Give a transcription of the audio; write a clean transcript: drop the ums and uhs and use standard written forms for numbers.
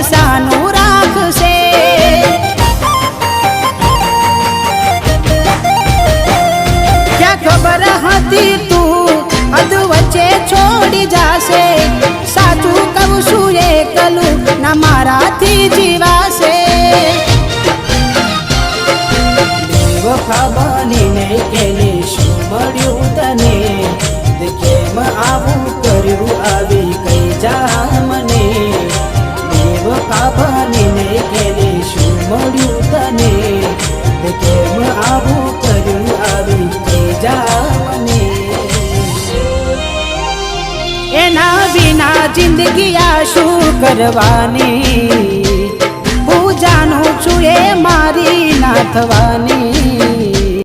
પૈસાનું રાખશે. ક્યાં ખબર હતી તું અધ વચ્ચે છોડી જાશે. સાચું કહું છું એકલું ના મારાથી જીવાશે. બેવફા બનીને કેને શું મળ્યું તને? કેમ આવું કર્યું આવી કઈ જા મને? બેવફા બનીને કેને શું મળ્યું તને? કેમ આવું કર્યું આવી કઈ જા મને? એના વિના જિંદગી આ શું કરવાની? હું જાણું છું એ મારી ના થવાની.